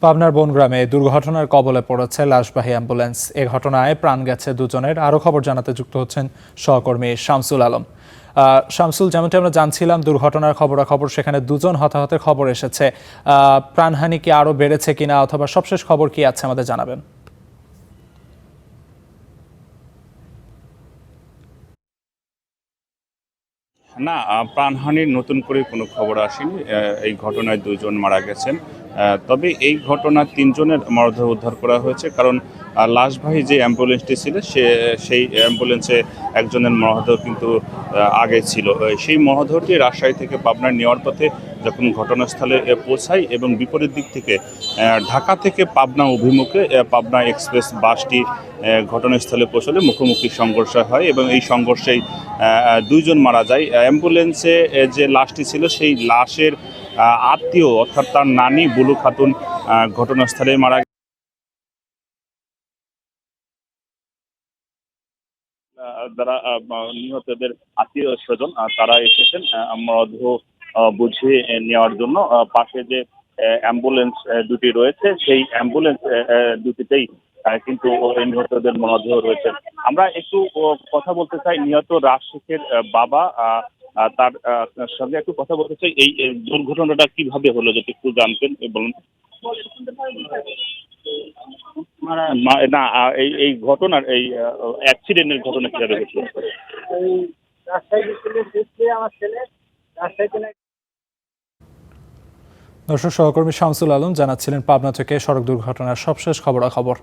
পাবনার বনগ্রামে দুর্ঘটনার কবলে পড়েছে লাশবাহী অ্যাম্বুলেন্স। এ ঘটনায় প্রাণ গেছে দুজনের। আরও খবর জানাতে যুক্ত হচ্ছেন সহকর্মী শামসুল আলম। শামসুল, যেমনটি আমরা জানছিলাম দুর্ঘটনার খবরাখবর, সেখানে দুজন হতাহতের খবর এসেছে। প্রাণহানি কি আরও বেড়েছে কিনা অথবা সবশেষ খবর কি আছে আমাদের জানাবেন। না, প্রাণহানির নতুন করে কোনো খবর আসেনি। এই ঘটনায় ২ জন মারা গেছেন। তবে এই ঘটনার ৩ জনের মরদেহ উদ্ধার করা হয়েছে, কারণ লাশবাহী যে অ্যাম্বুলেন্সটি ছিল সেই অ্যাম্বুলেন্সে একজনের মরদেহ কিন্তু আগে ছিল। সেই মরদেহটি রাজশাহী থেকে পাবনায় নেওয়ার পথে যখন ঘটনাস্থলে পৌঁছায় এবং বিপরীত দিক থেকে ঢাকা থেকে পাবনা অভিমুখে পাবনা এক্সপ্রেস বাসটি ঘটনাস্থলে পৌঁছলে মুখোমুখি সংঘর্ষ হয় এবং এই সংঘর্ষেই ২ জন মারা যায়। অ্যাম্বুলেন্সে যে লাশটি ছিল সেই লাশের আত্মীয় অর্থাৎ তার নানি বুলু খাতুন ঘটনাস্থলে মারা যারা নিহতদের আত্মীয় স্বজন তারা এসেছেন মরদেহ বুঝিয়ে নেওয়ার জন্য। পাশে যে অ্যাম্বুলেন্স দুটি রয়েছে সেই অ্যাম্বুলেন্স দুটিতেই কিন্তু ওই নিহতদের মরদেহ রয়েছে। আমরা একটু কথা বলতে চাই নিহত রাশেখের বাবা, তার সঙ্গে একটু কথা বলতে চাই। এই দুর্ঘটনাটা কিভাবে হলো যদি একটু জানতেন বলুন। না, এই ঘটনার এই অ্যাক্সিডেন্টের ঘটনা কিভাবে ঘটলো? ওই রাজশাহী গেছিল ঘুরতে আমার ছেলে, রাজশাহী থেকে। দর্শক, সহকর্মী শামসুল আলম জানাচ্ছিলেন পাবনা থেকে সড়ক দুর্ঘটনার সবশেষ খবরাখবর।